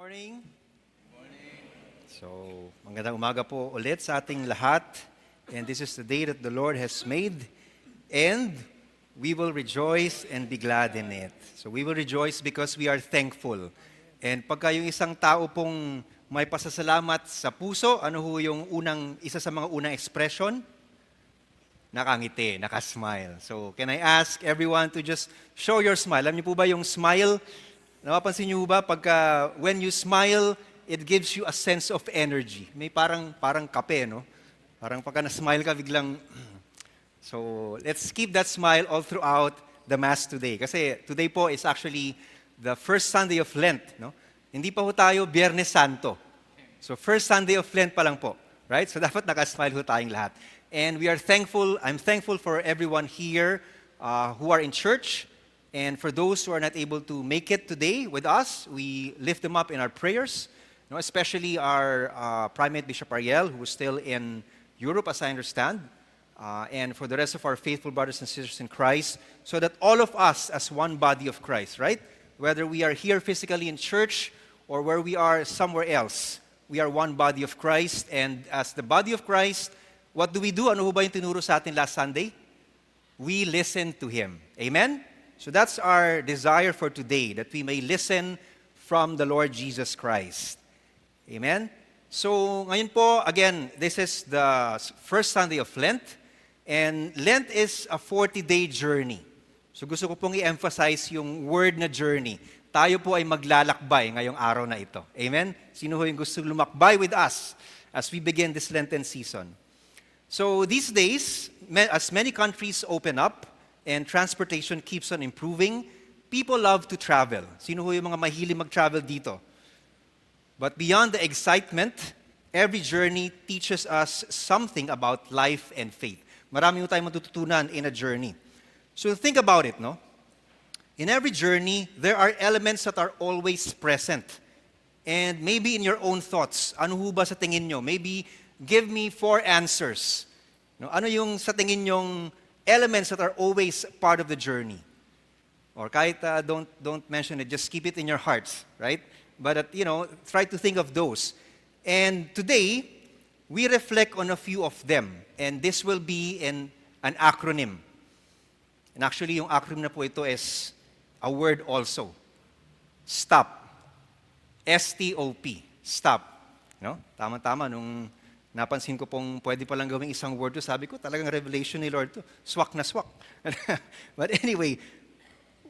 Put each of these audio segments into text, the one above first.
Morning. So, magandang umaga po ulit sa ating lahat. And this is the day that the Lord has made. And we will rejoice and be glad in it. So, we will rejoice because we are thankful. And pagka yung isang tao pong may pasasalamat sa puso, ano ho yung isa sa mga unang expression? Nakangiti, nakasmile. So, can I ask everyone to just show your smile? Alam niyo po ba yung smile? Napapansin niyo ba pagka when you smile, it gives you a sense of energy. May parang kape, no? Parang pagka na-smile ka biglang So, let's keep that smile all throughout the Mass today. Kasi today po is actually the first Sunday of Lent, no? Hindi pa ho tayo Biyernes Santo. So, first Sunday of Lent pa lang po, right? So, dapat nakasmile ho tayong lahat. And we are thankful, I'm thankful for everyone here who are in church. And for those who are not able to make it today with us, we lift them up in our prayers, especially our Primate Bishop Ariel, who is still in Europe, as I understand, and for the rest of our faithful brothers and sisters in Christ, so that all of us as one body of Christ, right? Whether we are here physically in church or where we are somewhere else, we are one body of Christ. And as the body of Christ, what do? Ano ba yung tinuro sa atin last Sunday? We listen to Him. Amen? So that's our desire for today, that we may listen from the Lord Jesus Christ. Amen? So ngayon po, again, this is the first Sunday of Lent, and Lent is a 40-day journey. So gusto ko pong i-emphasize yung word na journey. Tayo po ay maglalakbay ngayong araw na ito. Amen? Sino ho yung gusto lumakbay with us as we begin this Lenten season? So these days, as many countries open up, and transportation keeps on improving, people love to travel. Sino ho yung mga mahilig mag-travel dito? But beyond the excitement, every journey teaches us something about life and faith. Marami ho tayong matututunan in a journey. So think about it, no? In every journey, there are elements that are always present. And maybe in your own thoughts, ano ho ba sa tingin nyo? Maybe give me 4 answers. No? Ano yung sa tingin nyong elements that are always part of the journey? Or kahit don't mention it, just keep it in your hearts, right? But try to think of those. And today, we reflect on a few of them. And this will be in an acronym. And actually, yung acronym na po ito is a word also. STOP. S-T-O-P. Stop. No? Tama-tama, nung napansin ko pong pwede palang gawing isang word to, sabi ko, talagang revelation ni Lord to. Swak na swak. But anyway,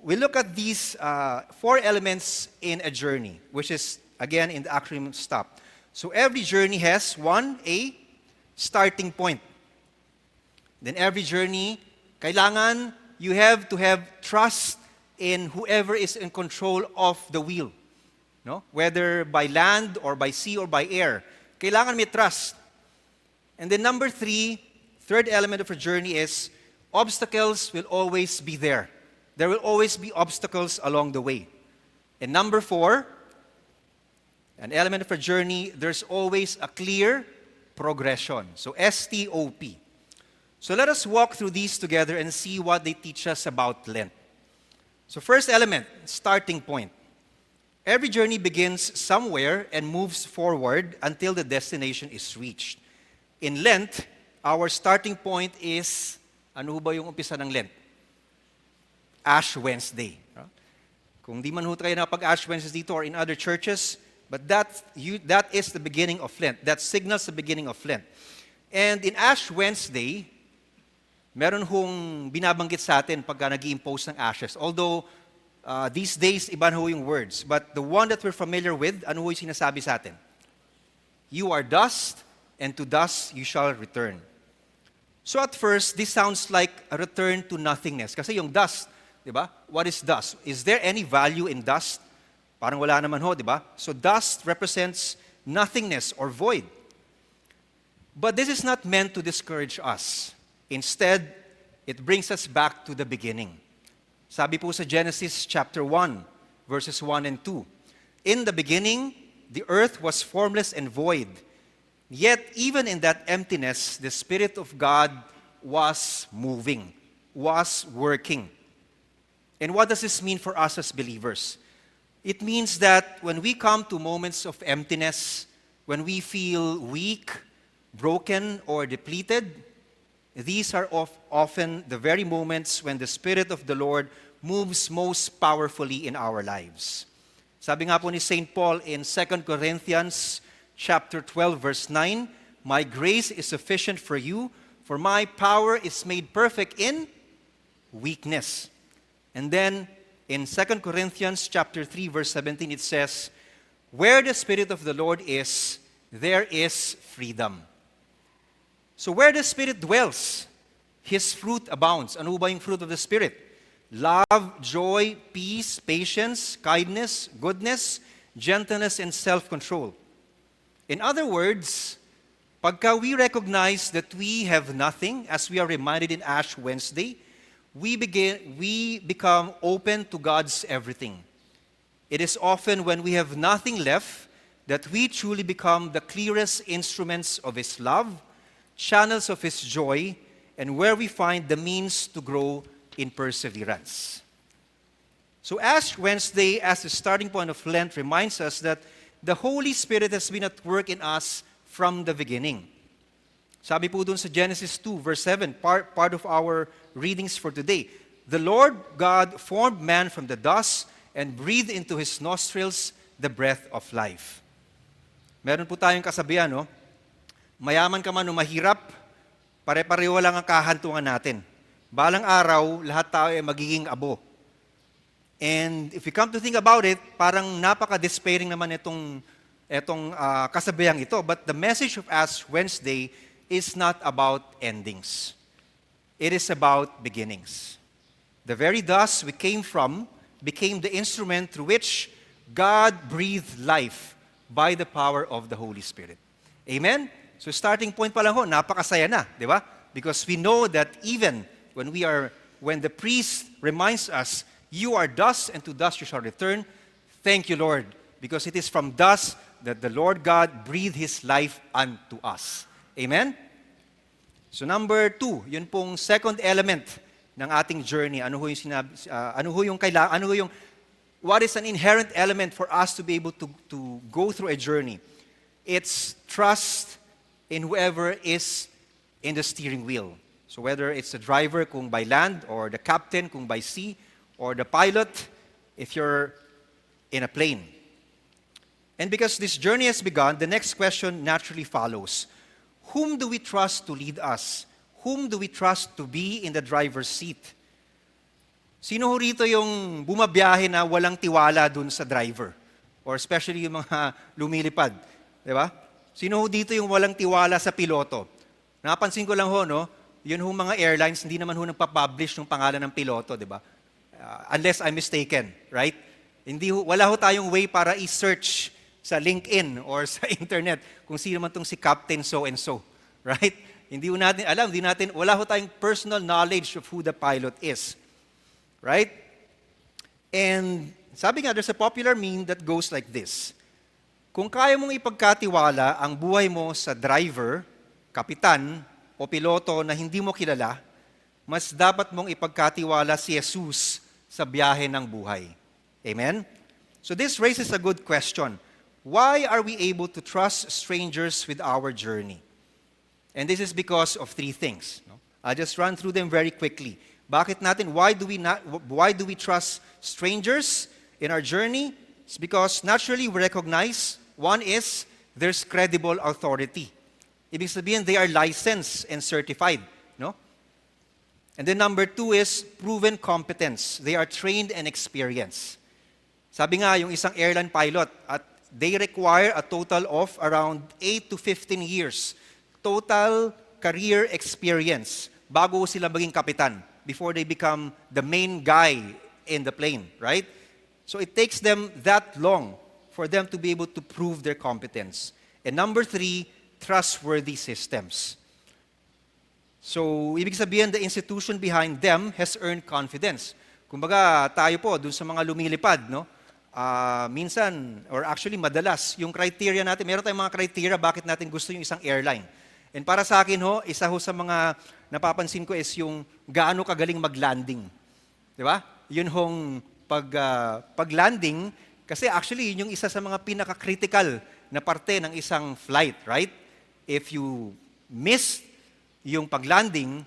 we look at these 4 elements in a journey, which is, again, in the acronym STOP. So every journey has a starting point. Then every journey, kailangan you have to have trust in whoever is in control of the wheel. No? Whether by land or by sea or by air. Kailangan may trust. And then number 3, third element of a journey is obstacles will always be there. There will always be obstacles along the way. And number 4, an element of a journey, there's always a clear progression. So S-T-O-P. So let us walk through these together and see what they teach us about Lent. So first element, starting point. Every journey begins somewhere and moves forward until the destination is reached. In Lent, our starting point is, ano ba yung umpisa ng Lent? Ash Wednesday. Kung di man ho kayo napag-Ash Wednesday dito or in other churches, but that is the beginning of Lent. That signals the beginning of Lent. And in Ash Wednesday, meron hong binabanggit sa atin pagka nag-i-impose ng ashes. Although, these days, iba na ho yung words. But the one that we're familiar with, ano ho yung sinasabi sa atin? You are dust, and to dust you shall return. So at first, this sounds like a return to nothingness. Kasi yung dust, di ba? What is dust? Is there any value in dust? Parang wala naman ho, di ba? So dust represents nothingness or void. But this is not meant to discourage us. Instead, it brings us back to the beginning. Sabi po sa Genesis chapter 1, verses 1 and 2. In the beginning, the earth was formless and void. Yet, even in that emptiness, the Spirit of God was moving, was working. And what does this mean for us as believers? It means that when we come to moments of emptiness, when we feel weak, broken, or depleted, these are often the very moments when the Spirit of the Lord moves most powerfully in our lives. Sabi nga po ni St. Paul in 2 Corinthians chapter 12, verse 9, "My grace is sufficient for you, for my power is made perfect in weakness." And then in 2 Corinthians chapter 3, verse 17, it says, "Where the Spirit of the Lord is, there is freedom." So where the Spirit dwells, His fruit abounds. Ano ba yung fruit of the Spirit? Love, joy, peace, patience, kindness, goodness, gentleness, and self-control. In other words, pagka we recognize that we have nothing, as we are reminded in Ash Wednesday, we become open to God's everything. It is often when we have nothing left that we truly become the clearest instruments of His love, channels of His joy, and where we find the means to grow in perseverance. So Ash Wednesday, as the starting point of Lent, reminds us that the Holy Spirit has been at work in us from the beginning. Sabi po dun sa Genesis 2, verse 7, part of our readings for today. "The Lord God formed man from the dust and breathed into his nostrils the breath of life." Meron po tayong kasabihan, no? Mayaman ka man o mahirap, pare-pareho lang ang kahantungan natin. Balang araw, lahat tayo ay magiging abo. And if you come to think about it, parang napaka-despairing naman itong kasabihang ito. But the message of Ash Wednesday is not about endings. It is about beginnings. The very dust we came from became the instrument through which God breathed life by the power of the Holy Spirit. Amen? So starting point pa lang ho, napakasaya na, di ba? Because we know that even when the priest reminds us, "You are dust, and to dust you shall return," thank you, Lord, because it is from dust that the Lord God breathed His life unto us. Amen? So number 2, yun pong second element ng ating journey. What is an inherent element for us to be able to go through a journey? It's trust in whoever is in the steering wheel. So whether it's the driver kung by land, or the captain kung by sea, or the pilot if you're in a plane. And because this journey has begun, the next question naturally follows. Whom do we trust to lead us? Whom do we trust to be in the driver's seat? Sino ho rito yung bumabiyahe na walang tiwala dun sa driver? Or especially yung mga lumilipad, di ba? Sino ho dito yung walang tiwala sa piloto? Napansin ko lang ho, no? Yun ho mga airlines, hindi naman ho nagpa-publish ng pangalan ng piloto, di ba? Unless I'm mistaken, right? Wala ho tayong way para i-search sa LinkedIn or sa internet kung sino man tong si Captain so-and-so, right? Hindi ho natin alam, wala ho tayong personal knowledge of who the pilot is, right? And sabi nga, there's a popular meme that goes like this. Kung kaya mong ipagkatiwala ang buhay mo sa driver, kapitan, o piloto na hindi mo kilala, mas dapat mong ipagkatiwala si Jesus sa biyahe ng buhay. Amen? So this raises a good question. Why are we able to trust strangers with our journey? And this is because of 3 things. No? I'll just run through them very quickly. Why do we trust strangers in our journey? It's because naturally we recognize, one is, there's credible authority. Ibig sabihin, they are licensed and certified. No? And then number 2 is proven competence. They are trained and experienced. Sabi nga, yung isang airline pilot, they require a total of around 8 to 15 years total career experience bago sila maging kapitan, before they become the main guy in the plane, right? So it takes them that long for them to be able to prove their competence. And number 3, trustworthy systems. So, ibig sabihin, the institution behind them has earned confidence. Kumbaga, tayo po, dun sa mga lumilipad, no? Minsan, or actually madalas, yung criteria natin, meron tayong mga criteria bakit natin gusto yung isang airline. And para sa akin ho, isa ho sa mga napapansin ko is yung gaano kagaling mag-landing. Di ba? Yun hong pag-landing, Kasi actually, yun yung isa sa mga pinaka-critical na parte ng isang flight, right? If you miss yung paglanding,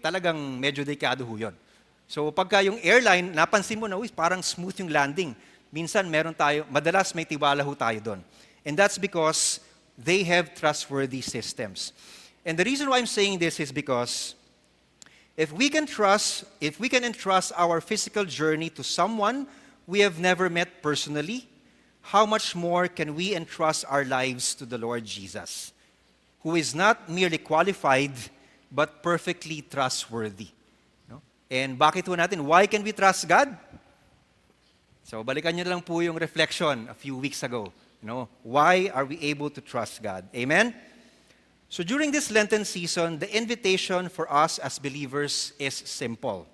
talagang medyo delikado ho yun. So pagka yung airline, napansin mo na, parang smooth yung landing. Minsan madalas may tiwala ho tayo doon. And that's because they have trustworthy systems. And the reason why I'm saying this is because if we can entrust our physical journey to someone we have never met personally, how much more can we entrust our lives to the Lord Jesus, who is not merely qualified, but perfectly trustworthy. No? And bakit po natin? Why can we trust God? So balikan nyo lang po yung reflection a few weeks ago. Why are we able to trust God? Amen? So during this Lenten season, the invitation for us as believers is simple.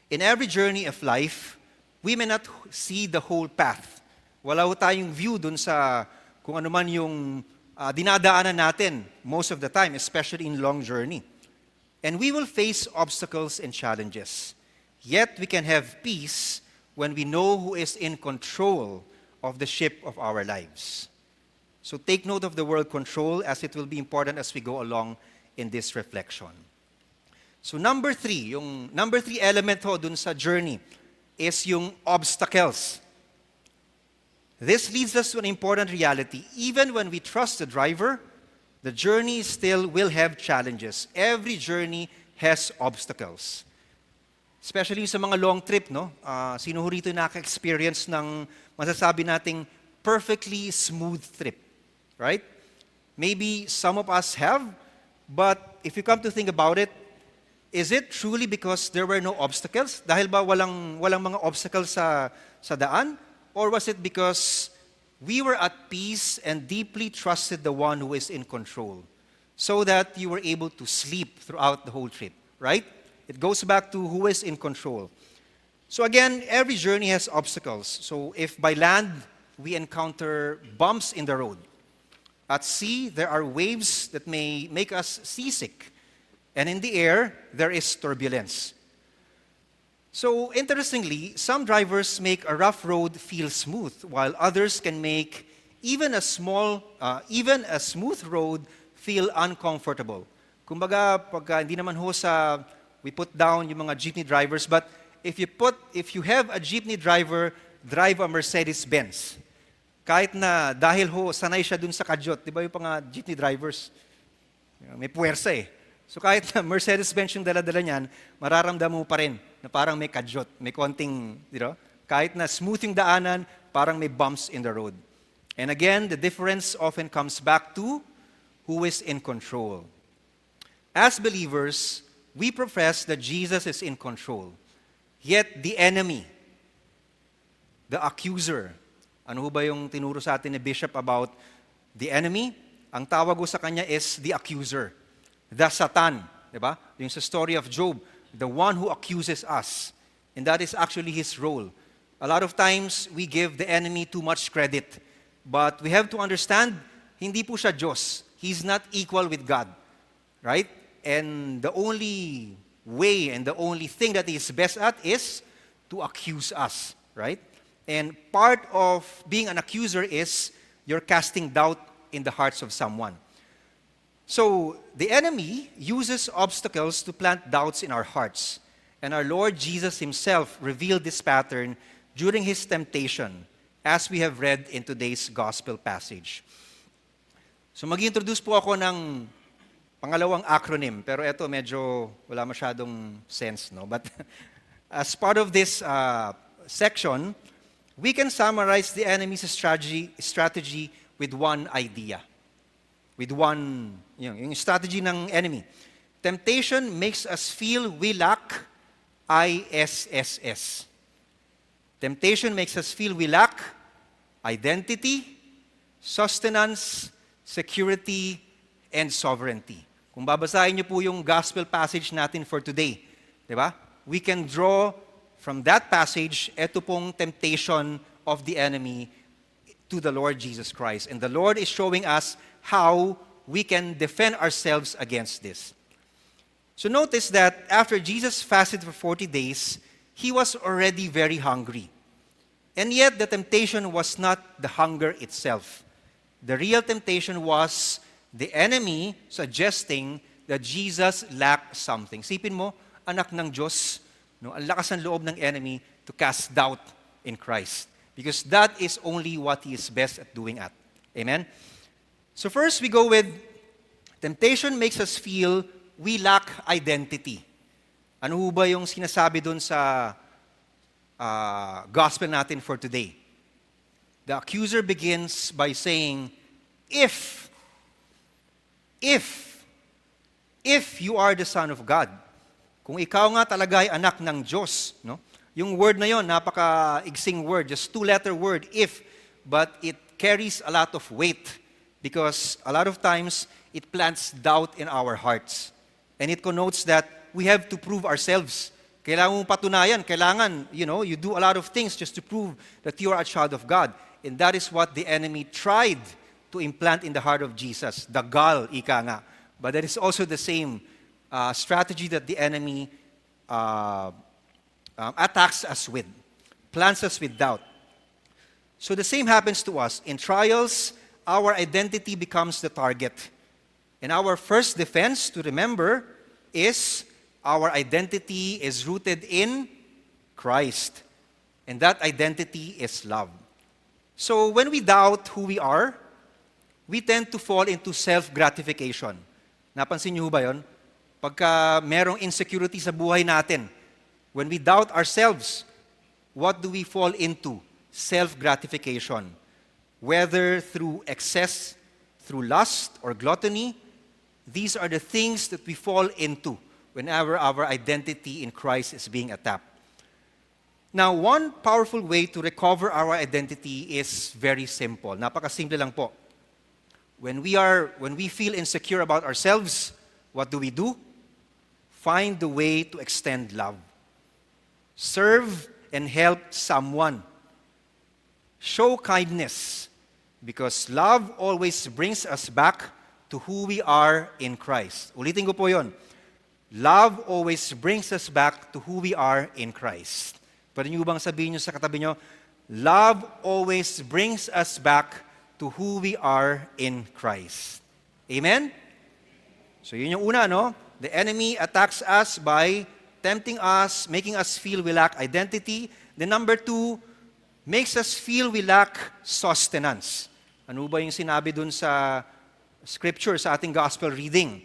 In every journey of life, we may not see the whole path. Wala ho tayong view dun sa kung ano man yung dinadaanan natin most of the time, especially in long journey. And we will face obstacles and challenges. Yet we can have peace when we know who is in control of the ship of our lives. So take note of the word control, as it will be important as we go along in this reflection. So number 3 element ho dun sa journey is yung obstacles. This leads us to an important reality. Even when we trust the driver, the journey still will have challenges. Every journey has obstacles. Especially sa mga long trip, no? Sino ho rito naka-experience ng masasabi nating perfectly smooth trip? Right? Maybe some of us have, but if you come to think about it, is it truly because there were no obstacles? Dahil ba walang mga obstacles sa daan? Or was it because we were at peace and deeply trusted the one who is in control, so that you were able to sleep throughout the whole trip, right? It goes back to who is in control. So again, every journey has obstacles. So if by land we encounter bumps in the road, at sea there are waves that may make us seasick, and in the air there is turbulence. So interestingly, some drivers make a rough road feel smooth, while others can make even a smooth road feel uncomfortable. Kumbaga, pagka hindi naman ho we put down yung mga jeepney drivers, but if you have a jeepney driver drive a Mercedes-Benz, kahit na dahil ho sanay siya dun sa kadyot, di ba yung mga jeepney drivers, may puwersa eh. So kahit na Mercedes-Benz yung dala-dala niyan, mararamdaman mo pa rin na parang may kadyot, may konting, kahit na smooth yung daanan, parang may bumps in the road. And again, the difference often comes back to who is in control. As believers, we profess that Jesus is in control. Yet the enemy, the accuser, ano ba yung tinuro sa atin ni Bishop about the enemy? Ang tawag ko sa kanya is the accuser. The Satan, di ba? Yung sa story of Job, the one who accuses us. And that is actually his role. A lot of times, we give the enemy too much credit. But we have to understand, hindi po siya Diyos. He's not equal with God. Right? And the only way and the only thing that he is best at is to accuse us. Right? And part of being an accuser is you're casting doubt in the hearts of someone. So, the enemy uses obstacles to plant doubts in our hearts. And our Lord Jesus himself revealed this pattern during his temptation, as we have read in today's gospel passage. So, mag-introduce po ako ng pangalawang acronym, pero ito medyo wala masyadong sense, no? But as part of this section, we can summarize the enemy's strategy with one idea. With one, yung strategy ng enemy. Temptation makes us feel we lack ISSS. Temptation makes us feel we lack identity, sustenance, security, and sovereignty. Kung babasahin niyo po yung gospel passage natin for today, di ba? We can draw from that passage, ito pong temptation of the enemy to the Lord Jesus Christ. And the Lord is showing us how we can defend ourselves against this. So notice that after Jesus fasted for 40 days, he was already very hungry. And yet, the temptation was not the hunger itself. The real temptation was the enemy suggesting that Jesus lacked something. Sipin mo, anak ng Diyos, no, ang lakas ng loob ng enemy to cast doubt in Christ. Because that is only what He is best at doing at. Amen? So first, we go with, temptation makes us feel we lack identity. Ano ho ba yung sinasabi dun sa gospel natin for today? The accuser begins by saying, if you are the Son of God, kung ikaw nga talaga ay anak ng Diyos, no? Yung word na yon, napaka-igsing word, just two-letter word, if, but it carries a lot of weight because a lot of times it plants doubt in our hearts. And it connotes that we have to prove ourselves. Kailangan mong patunayan, kailangan, you do a lot of things just to prove that you are a child of God. And that is what the enemy tried to implant in the heart of Jesus. Dagal, ika nga. But that is also the same strategy that the enemy attacks us with, plants us with doubt. So the same happens to us. In trials, our identity becomes the target. And our first defense to remember is our identity is rooted in Christ. And that identity is love. So when we doubt who we are, we tend to fall into self-gratification. Napansin niyo ba yun? Pagka merong insecurity sa buhay natin, when we doubt ourselves, what do we fall into? Self-gratification. Whether through excess, through lust, or gluttony, these are the things that we fall into whenever our identity in Christ is being attacked. Now, one powerful way to recover our identity is very simple. Napakasimple lang po. When we feel insecure about ourselves, what do? Find the way to extend love. Serve and help someone. Show kindness, because love always brings us back to who we are in Christ. Ulitin ko po yun. Love always brings us back to who we are in Christ. Pwede niyo bang sabihin niyo sa katabi niyo, love always brings us back to who we are in Christ. Amen? So yun yung una, no? The enemy attacks us by tempting us, making us feel we lack identity. Then number two, makes us feel we lack sustenance. Ano ba yung sinabi dun sa scripture, sa ating gospel reading?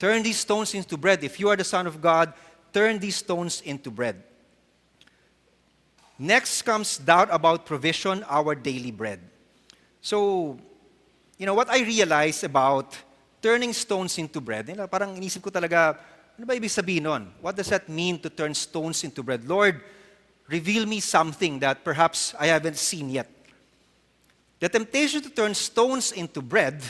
Turn these stones into bread. If you are the Son of God, turn these stones into bread. Next comes doubt about provision, our daily bread. So, what I realized about turning stones into bread, parang inisip ko talaga, ano ba ibig sabihin nun? What does that mean to turn stones into bread? Lord, reveal me something that perhaps I haven't seen yet. The temptation to turn stones into bread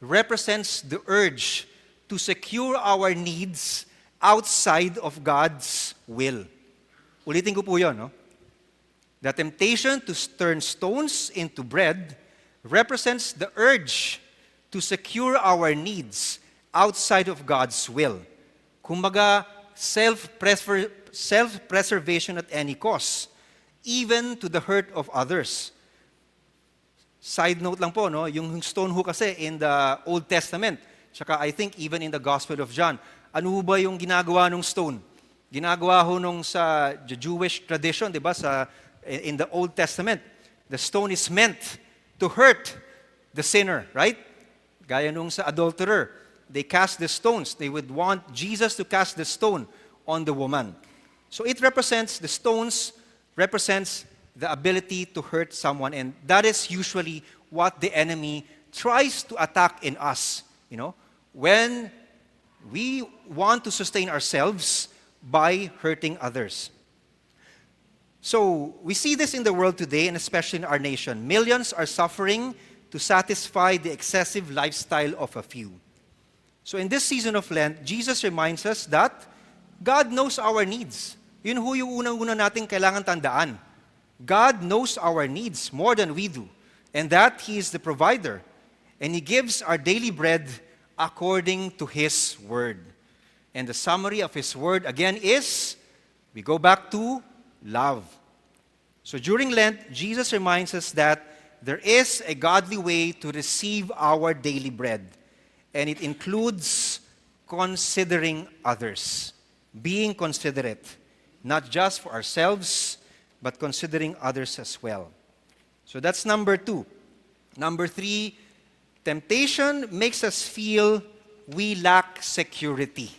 represents the urge to secure our needs outside of God's will. Ulitin ko po yun, no? The temptation to turn stones into bread represents the urge to secure our needs outside of God's will. Kumbaga, self-preservation at any cost, even to the hurt of others. Side note lang po, no? Yung stone ho kasi in the Old Testament, tsaka I think even in the Gospel of John, ano ho ba yung ginagawa ng stone? Ginagawa ho nung sa Jewish tradition, di ba, in the Old Testament, the stone is meant to hurt the sinner, right? Gaya nung sa adulterer, they cast the stones. They would want Jesus to cast the stone on the woman. So the stones represents the ability to hurt someone, and that is usually what the enemy tries to attack in us, when we want to sustain ourselves by hurting others. So, we see this in the world today, and especially in our nation. Millions are suffering to satisfy the excessive lifestyle of a few. So, in this season of Lent, Jesus reminds us that God knows our needs. Yun ho yung unang-una nating kailangan tandaan. God knows our needs more than we do, and that He is the provider. And He gives our daily bread according to His Word. And the summary of His Word, again, is, we go back to love. So during Lent, Jesus reminds us that there is a godly way to receive our daily bread, and it includes considering others, being considerate, not just for ourselves, but considering others as well. So that's number 2. Number 3, temptation makes us feel we lack security.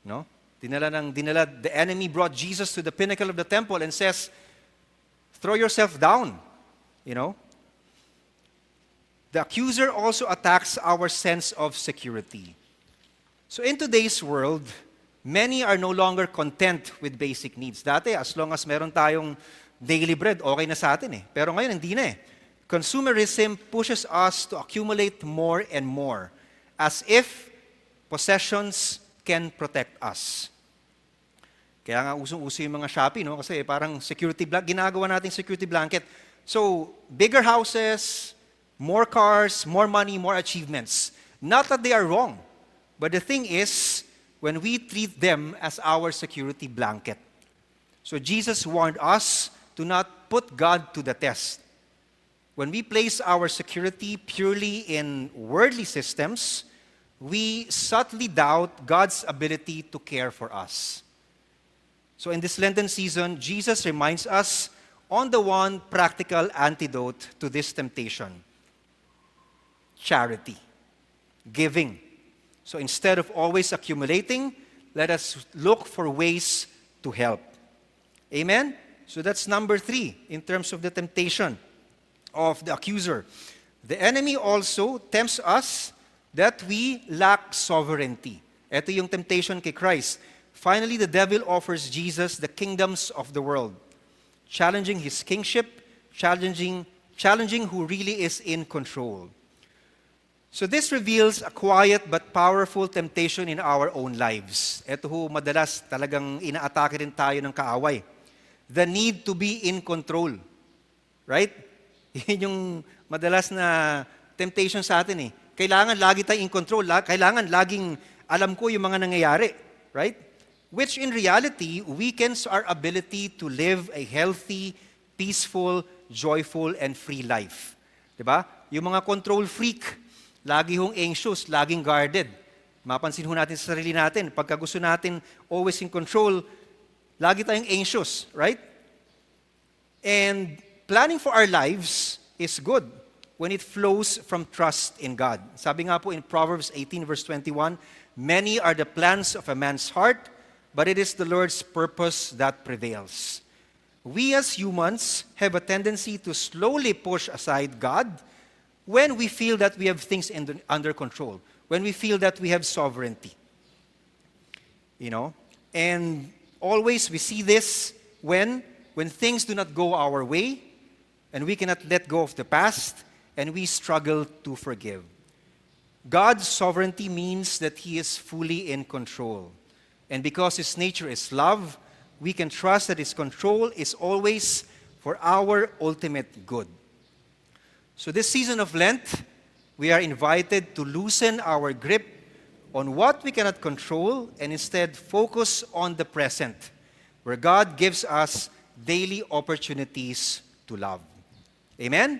No? The enemy brought Jesus to the pinnacle of the temple and says, throw yourself down. You know? The accuser also attacks our sense of security. So in today's world, many are no longer content with basic needs. Dati, as long as meron tayong daily bread, okay na sa atin eh. Pero ngayon, hindi na eh. Consumerism pushes us to accumulate more and more, as if possessions can protect us. Kaya nga usong-uso yung mga Shopee, no? Kasi parang ginagawa nating security blanket. So, bigger houses, more cars, more money, more achievements. Not that they are wrong, but the thing is, when we treat them as our security blanket. So Jesus warned us to not put God to the test. When we place our security purely in worldly systems, we subtly doubt God's ability to care for us. So in this Lenten season, Jesus reminds us on the one practical antidote to this temptation: charity, giving. So instead of always accumulating, let us look for ways to help. Amen? So that's number 3 in terms of the temptation of the accuser. The enemy also tempts us that we lack sovereignty. Ito yung temptation kay Christ. Finally, the devil offers Jesus the kingdoms of the world, challenging his kingship, challenging who really is in control. So this reveals a quiet but powerful temptation in our own lives. Ito ho, madalas talagang inaatake rin tayo ng kaaway. The need to be in control. Right? Yun yung madalas na temptation sa atin eh. Kailangan lagi tayong in control. Kailangan laging alam ko yung mga nangyayari. Right? Which in reality weakens our ability to live a healthy, peaceful, joyful, and free life. Diba? Yung mga control freak, lagi hong anxious, laging guarded. Mapansin ho natin sa sarili natin, pagka gusto natin always in control, lagi tayong anxious, right? And planning for our lives is good when it flows from trust in God. Sabi nga po in Proverbs 18 verse 21, many are the plans of a man's heart, but it is the Lord's purpose that prevails. We as humans have a tendency to slowly push aside God when we feel that we have things under control, when we feel that we have sovereignty. You know? And always we see this when things do not go our way, and we cannot let go of the past, and we struggle to forgive. God's sovereignty means that He is fully in control. And because His nature is love, we can trust that His control is always for our ultimate good. So this season of Lent, we are invited to loosen our grip on what we cannot control and instead focus on the present, where God gives us daily opportunities to love. Amen?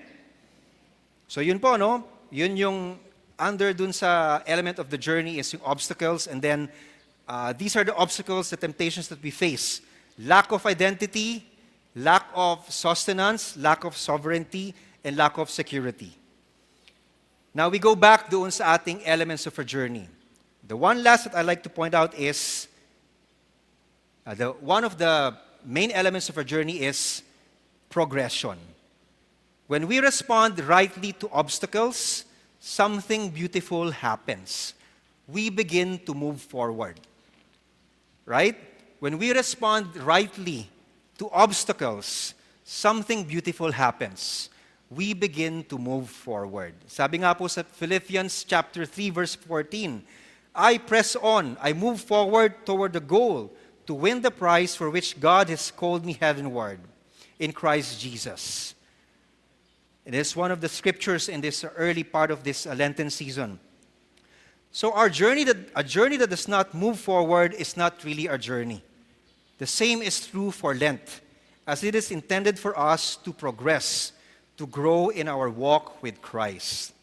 So yun po, no? Yun yung under dun sa element of the journey is yung obstacles, and then these are the obstacles, the temptations that we face. Lack of identity, lack of sustenance, lack of sovereignty, and lack of security. Now we go back doon sa ating elements of our journey. The one last that I'd like to point out is, one of the main elements of our journey is progression. When we respond rightly to obstacles, something beautiful happens. We begin to move forward. Right? When we respond rightly to obstacles, something beautiful happens. We begin to move forward. Sabi nga po sa Philippians chapter 3 verse 14, I press on, I move forward toward the goal to win the prize for which God has called me heavenward in Christ Jesus. It is one of the scriptures in this early part of this Lenten season. So a journey that does not move forward is not really a journey. The same is true for Lent. as it is intended for us to progress, to grow in our walk with Christ.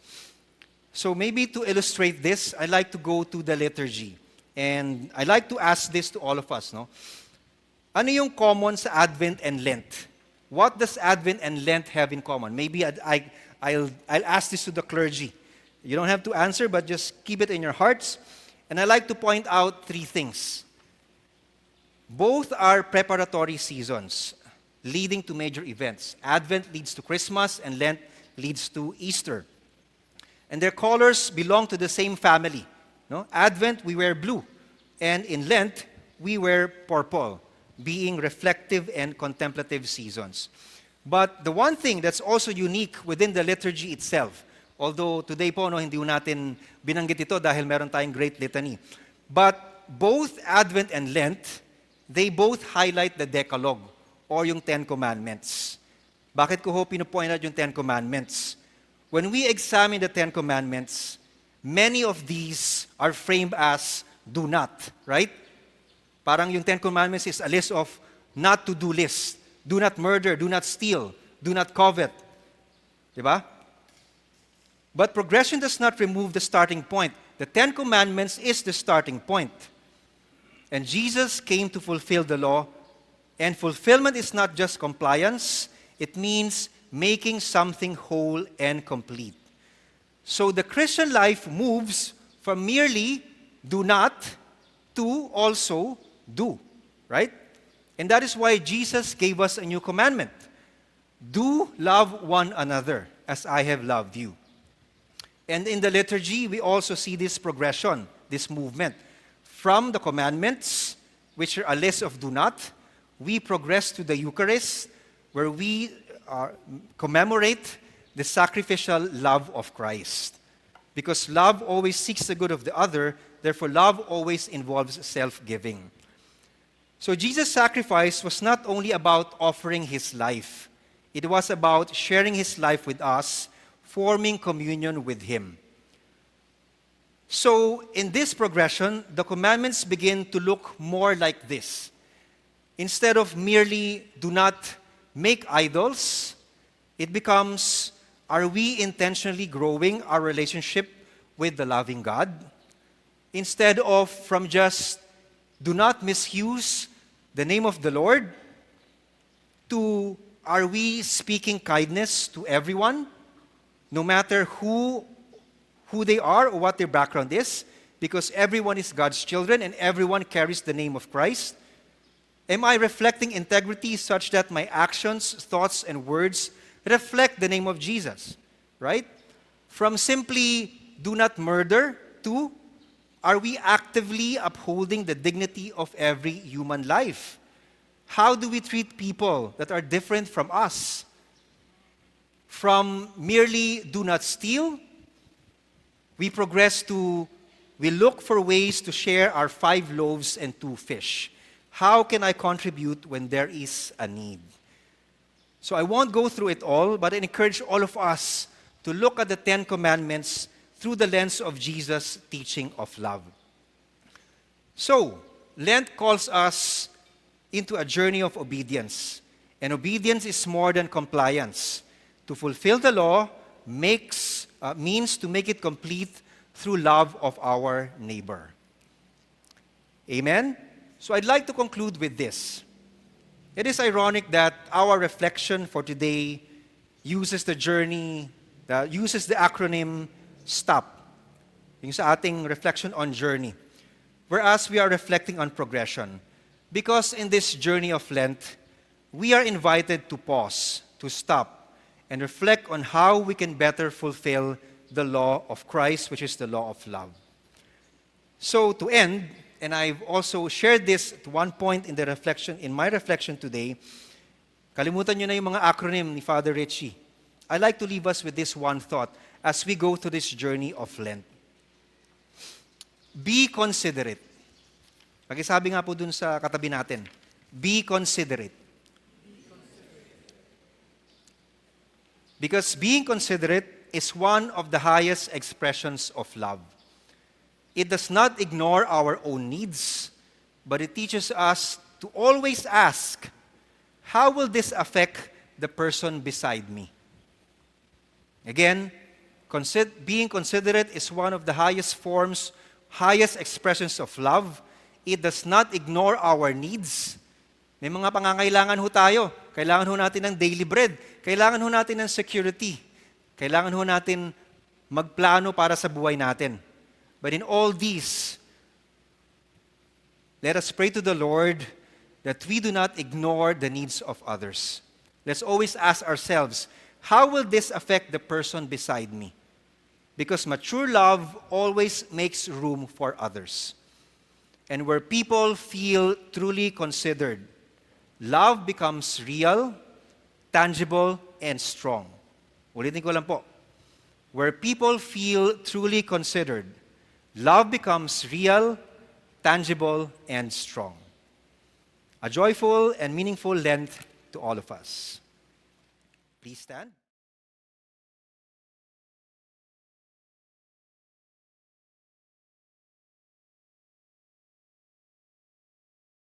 So maybe to illustrate this, I'd like to go to the liturgy. And I'd like to ask this to all of us, no? Ano yung common sa Advent and Lent? What does Advent and Lent have in common? Maybe I'll ask this to the clergy. You don't have to answer, but just keep it in your hearts. And I'd like to point out three things. Both are preparatory seasons leading to major events. Advent leads to Christmas, and Lent leads to Easter. And their colors belong to the same family. No? Advent, we wear blue. And in Lent, we wear purple, being reflective and contemplative seasons. But the one thing that's also unique within the liturgy itself, although today po, no, hindi natin binanggit ito dahil meron tayong great litany. But both Advent and Lent, they both highlight the Decalogue or yung Ten Commandments. Bakit ko ho pinupoint out yung Ten Commandments? When we examine the Ten Commandments, many of these are framed as do not, right? Parang yung Ten Commandments is a list of not to do list. Do not murder, do not steal, do not covet. Diba? But progression does not remove the starting point. The Ten Commandments is the starting point. And Jesus came to fulfill the law. And fulfillment is not just compliance. It means making something whole and complete. So the Christian life moves from merely do not to also do, right? And that is why Jesus gave us a new commandment. Do love one another as I have loved you. And in the liturgy, we also see this progression, this movement. From the commandments, which are a list of do not, we progress to the Eucharist, where we commemorate the sacrificial love of Christ. Because love always seeks the good of the other, therefore love always involves self-giving. So Jesus' sacrifice was not only about offering his life, it was about sharing his life with us, forming communion with him. So in this progression, the commandments begin to look more like this. Instead of merely do not make idols, it becomes, are we intentionally growing our relationship with the loving God? Instead of from just do not misuse the name of the Lord, to are we speaking kindness to everyone, no matter who they are or what their background is, because everyone is God's children and everyone carries the name of Christ? Am I reflecting integrity such that my actions, thoughts, and words reflect the name of Jesus? Right? From simply do not murder to are we actively upholding the dignity of every human life? How do we treat people that are different from us? From merely do not steal, we progress to we look for ways to share our 5 loaves and 2 fish. How can I contribute when there is a need? So I won't go through it all, but I encourage all of us to look at the 10 Commandments through the lens of Jesus' teaching of love. So, Lent calls us into a journey of obedience. And obedience is more than compliance. To fulfill the law means to make it complete through love of our neighbor. Amen? So I'd like to conclude with this. It is ironic that our reflection for today uses the acronym STOP. Yung sa ating reflection on journey. Whereas we are reflecting on progression. Because in this journey of Lent, we are invited to pause, to stop, and reflect on how we can better fulfill the law of Christ, which is the law of love. So to end, and I've also shared this at one point in my reflection today, kalimutan nyo na yung mga acronym ni Father Richie. I'd like to leave us with this one thought as we go through this journey of Lent. Be considerate. Pakisabi nga po dun sa katabi natin. Be considerate. Because being considerate is one of the highest expressions of love. It does not ignore our own needs, but it teaches us to always ask, how will this affect the person beside me? Again, being considerate is one of the highest forms, highest expressions of love. It does not ignore our needs. May mga pangangailangan ho tayo. Kailangan ho natin ng daily bread. Kailangan ho natin ng security. Kailangan ho natin magplano para sa buhay natin. But in all these, let us pray to the Lord that we do not ignore the needs of others. Let's always ask ourselves, how will this affect the person beside me? Because mature love always makes room for others. And where people feel truly considered, love becomes real, tangible, and strong. Ulitin ko lang po. Where people feel truly considered, love becomes real, tangible, and strong. A joyful and meaningful Lent to all of us. Please stand.